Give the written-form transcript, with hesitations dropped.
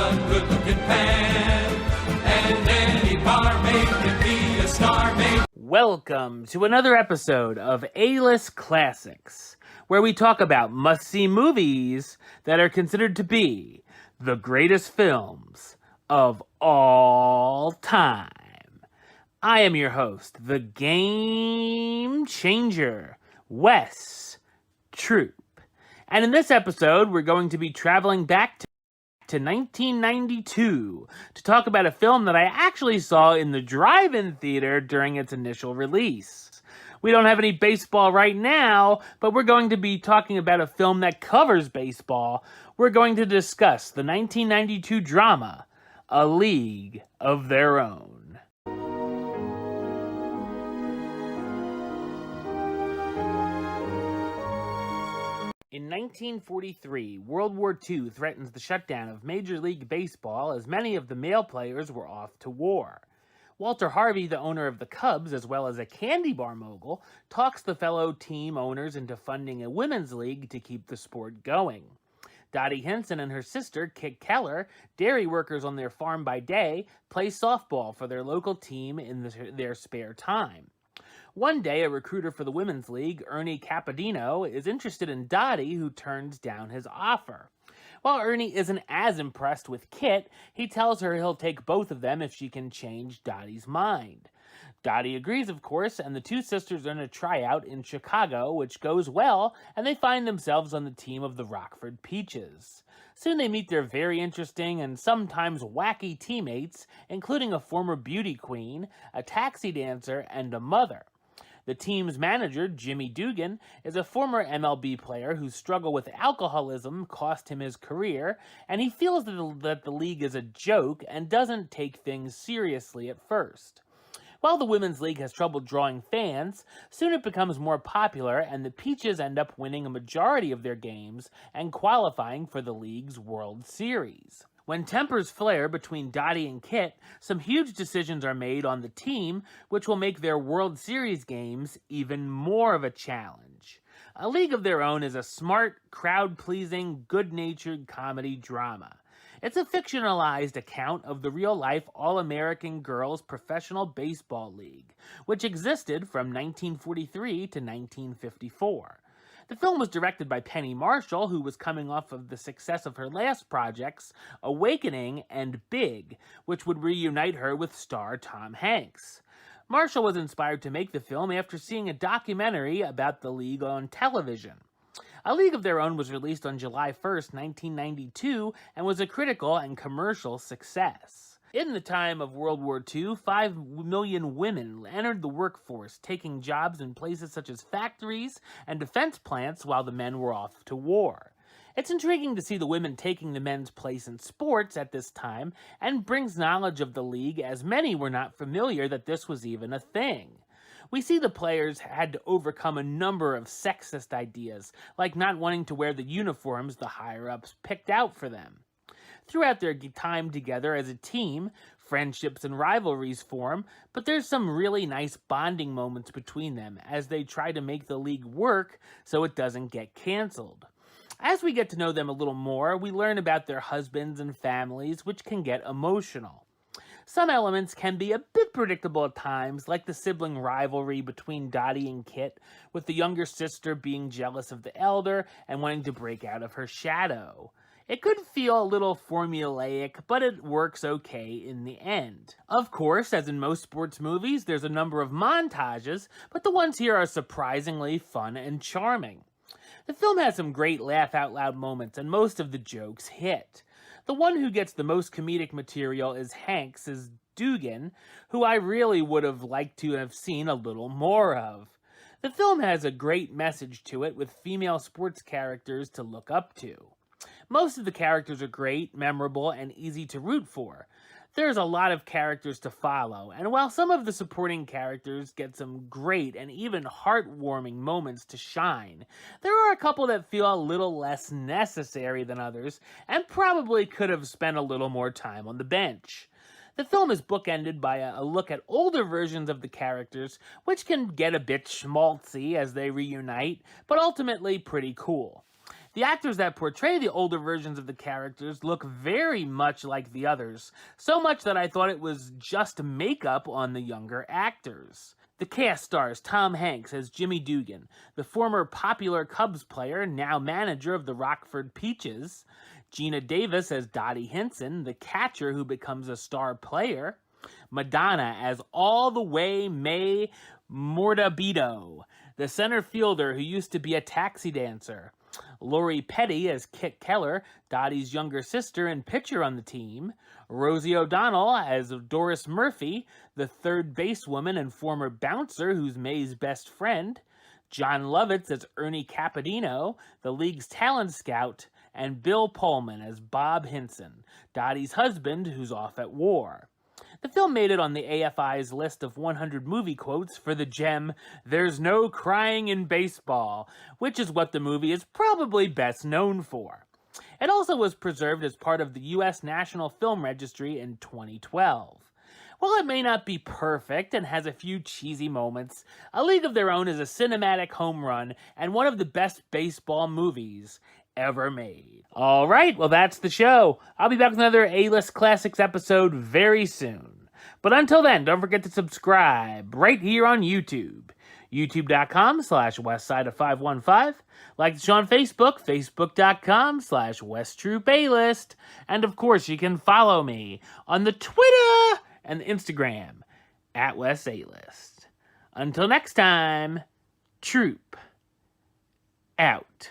a good-looking pan. And any barmaid can be a star maid. Welcome to another episode of A-List Classics, where we talk about must-see movies that are considered to be the greatest films of all time. I am your host, the Game Changer, Wes Troop. And in this episode, we're going to be traveling back to 1992 to talk about a film that I actually saw in the drive-in theater during its initial release. We don't have any baseball right now, but we're going to be talking about a film that covers baseball. We're going to discuss the 1992 drama, A League of Their Own. In 1943, World War II threatens the shutdown of Major League Baseball as many of the male players were off to war. Walter Harvey, the owner of the Cubs, as well as a candy bar mogul, talks the fellow team owners into funding a women's league to keep the sport going. Dottie Hinson and her sister, Kit Keller, dairy workers on their farm by day, play softball for their local team in their spare time. One day, a recruiter for the Women's League, Ernie Capadino, is interested in Dottie, who turns down his offer. While Ernie isn't as impressed with Kit, he tells her he'll take both of them if she can change Dottie's mind. Dottie agrees, of course, and the two sisters earn a tryout in Chicago, which goes well, and they find themselves on the team of the Rockford Peaches. Soon they meet their very interesting and sometimes wacky teammates, including a former beauty queen, a taxi dancer, and a mother. The team's manager, Jimmy Dugan, is a former MLB player whose struggle with alcoholism cost him his career, and he feels that the league is a joke and doesn't take things seriously at first. While the Women's League has trouble drawing fans, soon it becomes more popular, and the Peaches end up winning a majority of their games and qualifying for the league's World Series. When tempers flare between Dottie and Kit, some huge decisions are made on the team, which will make their World Series games even more of a challenge. A League of Their Own is a smart, crowd-pleasing, good-natured comedy drama. It's a fictionalized account of the real-life All-American Girls Professional Baseball League, which existed from 1943 to 1954. The film was directed by Penny Marshall, who was coming off of the success of her last projects, Awakening and Big, which would reunite her with star Tom Hanks. Marshall was inspired to make the film after seeing a documentary about the league on television. A League of Their Own was released on July 1st, 1992, and was a critical and commercial success. In the time of World War II, 5 million women entered the workforce, taking jobs in places such as factories and defense plants while the men were off to war. It's intriguing to see the women taking the men's place in sports at this time, and brings knowledge of the league, as many were not familiar that this was even a thing. We see the players had to overcome a number of sexist ideas, like not wanting to wear the uniforms the higher-ups picked out for them. Throughout their time together as a team, friendships and rivalries form, but there's some really nice bonding moments between them as they try to make the league work so it doesn't get canceled. As we get to know them a little more, we learn about their husbands and families, which can get emotional. Some elements can be a bit predictable at times, like the sibling rivalry between Dottie and Kit, with the younger sister being jealous of the elder and wanting to break out of her shadow. It could feel a little formulaic, but it works okay in the end. Of course, as in most sports movies, there's a number of montages, but the ones here are surprisingly fun and charming. The film has some great laugh-out-loud moments, and most of the jokes hit. The one who gets the most comedic material is Hanks as Dugan, who I really would have liked to have seen a little more of. The film has a great message to it, with female sports characters to look up to. Most of the characters are great, memorable, and easy to root for. There's a lot of characters to follow, and while some of the supporting characters get some great and even heartwarming moments to shine, there are a couple that feel a little less necessary than others, and probably could have spent a little more time on the bench. The film is bookended by a look at older versions of the characters, which can get a bit schmaltzy as they reunite, but ultimately pretty cool. The actors that portray the older versions of the characters look very much like the others, so much that I thought it was just makeup on the younger actors. The cast stars Tom Hanks as Jimmy Dugan, the former popular Cubs player, now manager of the Rockford Peaches, Gina Davis as Dottie Hinson, the catcher who becomes a star player, Madonna as All the Way May Mortabito, the center fielder who used to be a taxi dancer, Lori Petty as Kit Keller, Dottie's younger sister and pitcher on the team, Rosie O'Donnell as Doris Murphy, the third basewoman and former bouncer who's May's best friend, John Lovitz as Ernie Capadino, the league's talent scout, and Bill Pullman as Bob Hinson, Dottie's husband who's off at war. The film made it on the AFI's list of 100 movie quotes for the gem, "There's no crying in baseball," which is what the movie is probably best known for. It also was preserved as part of the U.S. National Film Registry in 2012. While it may not be perfect and has a few cheesy moments, A League of Their Own is a cinematic home run and one of the best baseball movies ever made. All right, well, that's the show. I'll be back with another A-List Classics episode very soon. But until then, don't forget to subscribe right here on YouTube. youtube.com/westside of515. Like the show on Facebook, facebook.com/WestTroopaList. And of course, you can follow me on the Twitter and the Instagram @WestAList. Until next time, Troop out.